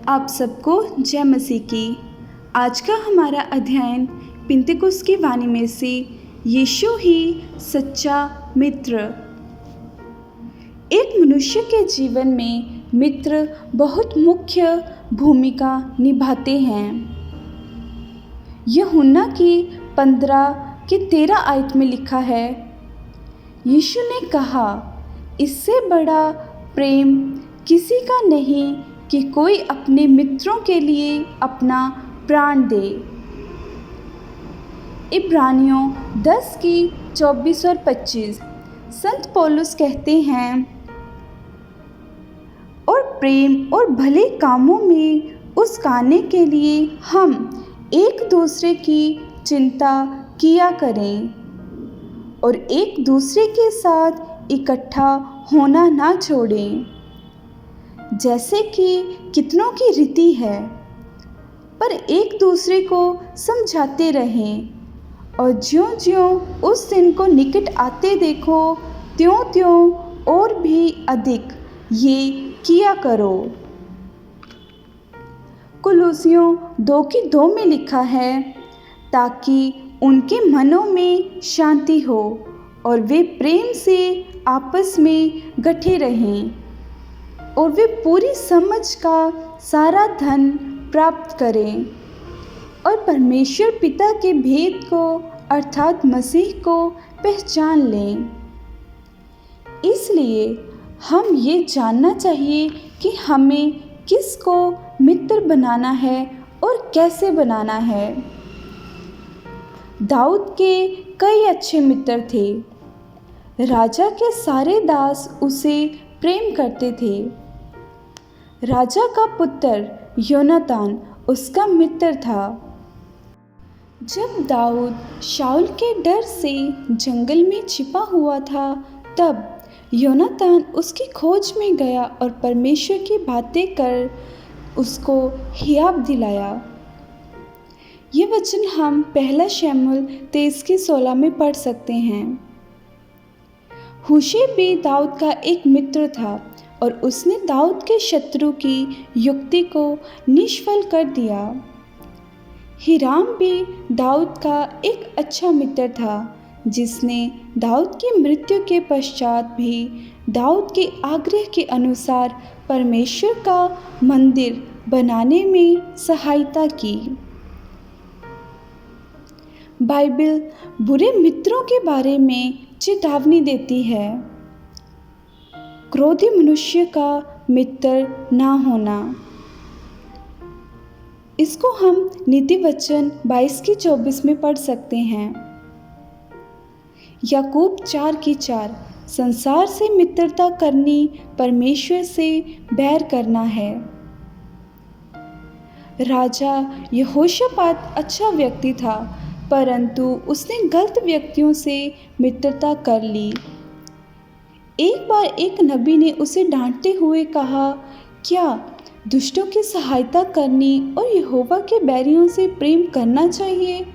आप सबको जय मसीह की। आज का हमारा अध्ययन पिंतेकुस्त की वाणी में से यीशु ही सच्चा मित्र। एक मनुष्य के जीवन में मित्र बहुत मुख्य भूमिका निभाते हैं। यूहन्ना की 15 आयत में लिखा है, यीशु ने कहा, इससे बड़ा प्रेम किसी का नहीं कि कोई अपने मित्रों के लिए अपना प्राण दे। इब्रानियों 10:24 और 25 संत पौलुस कहते हैं, और प्रेम और भले कामों में उकसाने के लिए हम एक दूसरे की चिंता किया करें और एक दूसरे के साथ इकट्ठा होना ना छोड़ें, जैसे कि कितनों की रीति है, पर एक दूसरे को समझाते रहें और ज्यों-ज्यों उस दिन को निकट आते देखो त्यों-त्यों और भी अधिक ये किया करो। कुलुस्सियों 2:2 में लिखा है, ताकि उनके मनों में शांति हो और वे प्रेम से आपस में गठे रहें और वे पूरी समझ का सारा धन प्राप्त करें और परमेश्वर पिता के भेद को अर्थात मसीह को पहचान लें। इसलिए हम ये जानना चाहिए कि हमें किसको मित्र बनाना है और कैसे बनाना है। दाऊद के कई अच्छे मित्र थे। राजा के सारे दास उसे प्रेम करते थे। राजा का पुत्र योनातान उसका मित्र था। जब दाऊद शाऊल के डर से जंगल में छिपा हुआ था, तब योनातान उसकी खोज में गया और परमेश्वर की बातें कर उसको हियाव दिलाया। ये वचन हम 1 शमूएल 23:16 में पढ़ सकते हैं। हूशै भी दाऊद का एक मित्र था और उसने दाऊद के शत्रु की युक्ति को निष्फल कर दिया। हिराम भी दाऊद का एक अच्छा मित्र था, जिसने दाऊद की मृत्यु के पश्चात भी दाऊद के आग्रह के अनुसार परमेश्वर का मंदिर बनाने में सहायता की। बाइबल बुरे मित्रों के बारे में चेतावनी देती है। क्रोधी मनुष्य का मित्र ना होना। इसको हम नीति वचन 22:24 में पढ़ सकते हैं। याकूब 4:4 संसार से मित्रता करनी परमेश्वर से बैर करना है। राजा यहोशापात अच्छा व्यक्ति था, परंतु उसने गलत व्यक्तियों से मित्रता कर ली। एक बार एक नबी ने उसे डांटते हुए कहा, क्या दुष्टों की सहायता करनी और यहोवा के बैरियों से प्रेम करना चाहिए?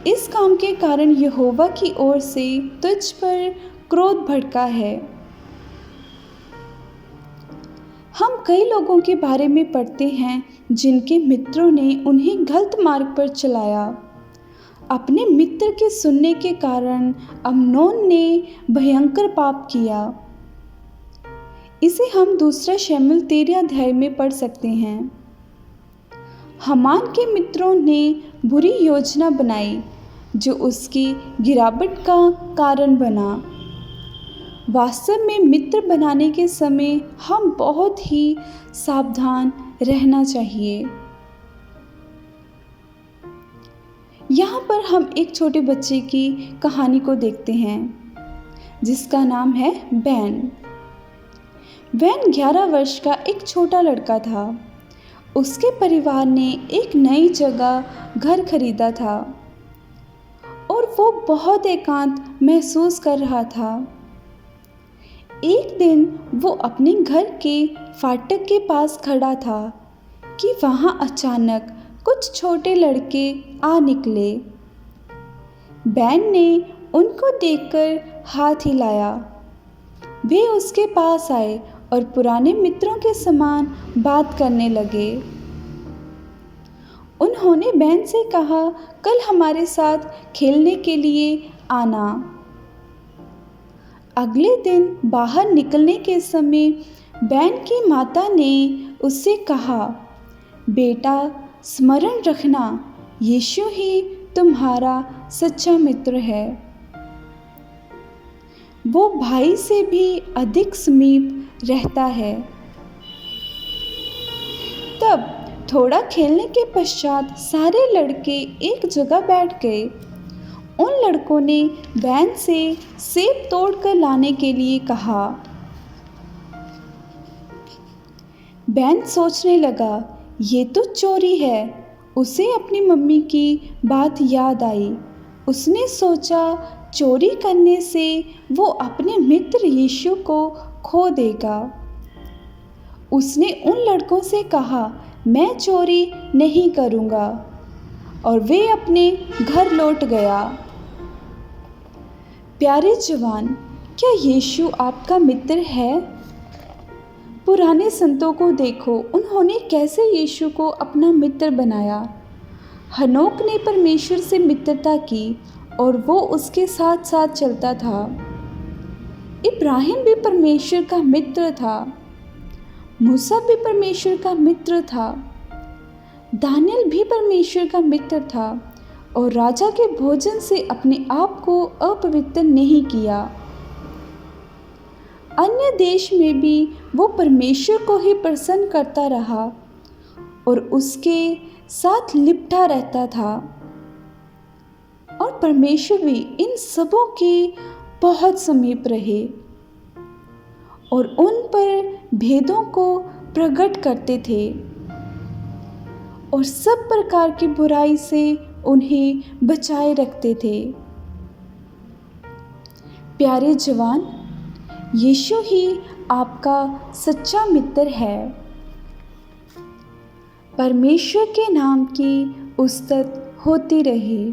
इस काम के कारण यहोवा की ओर से तुझ पर क्रोध भड़का है। हम कई लोगों के बारे में पढ़ते हैं जिनके मित्रों ने उन्हें गलत मार्ग पर चलाया। अपने मित्र के सुनने के कारण अम्नोन ने भयंकर पाप किया। इसे हम 2 शमूएल 13 अध्याय में पढ़ सकते हैं। हामान के मित्रों ने बुरी योजना बनाई जो उसकी गिरावट का कारण बना। वास्तव में मित्र बनाने के समय हम बहुत ही सावधान रहना चाहिए। यहाँ पर हम एक छोटे बच्चे की कहानी को देखते हैं, जिसका नाम है बैन। बैन 11 वर्ष का एक छोटा लड़का था। उसके परिवार ने एक नई जगह घर खरीदा था और वो बहुत एकांत महसूस कर रहा था। एक दिन वो अपने घर के फाटक के पास खड़ा था कि वहाँ अचानक कुछ छोटे लड़के आ निकले। बैन ने उनको देखकर हाथ हिलाया। वे उसके पास आए और पुराने मित्रों के समान बात करने लगे। उन्होंने बैन से कहा, कल हमारे साथ खेलने के लिए आना। अगले दिन बाहर निकलने के समय बैन की माता ने उससे कहा, बेटा स्मरण रखना, यीशु ही तुम्हारा सच्चा मित्र है। वो भाई से भी अधिक समीप रहता है। तब थोड़ा खेलने के पश्चात सारे लड़के एक जगह बैठ गए। उन लड़कों ने बैन से सेब तोड़कर लाने के लिए कहा। बैन सोचने लगा, ये तो चोरी है। उसे अपनी मम्मी की बात याद आई। उसने सोचा, चोरी करने से वो अपने मित्र यीशु को खो देगा। उसने उन लड़कों से कहा, मैं चोरी नहीं करूँगा, और वे अपने घर लौट गया। प्यारे जवान, क्या यीशु आपका मित्र है? पुराने संतों को देखो, उन्होंने कैसे यीशु को अपना मित्र बनाया। हनोक ने परमेश्वर से मित्रता की और वो उसके साथ साथ चलता था। इब्राहिम भी परमेश्वर का मित्र था। मूसा भी परमेश्वर का मित्र था। दानियल भी परमेश्वर का मित्र था और राजा के भोजन से अपने आप को अपवित्र नहीं किया। अन्य देश में भी वो परमेश्वर को ही प्रसन्न करता रहा और उसके साथ लिपटा रहता था। और परमेश्वर भी इन सबों के बहुत समीप रहे और उन पर भेदों को प्रकट करते थे और सब प्रकार की बुराई से उन्हें बचाए रखते थे। प्यारे जवान, यीशु ही आपका सच्चा मित्र है। परमेश्वर के नाम की उस्तत होती रहे।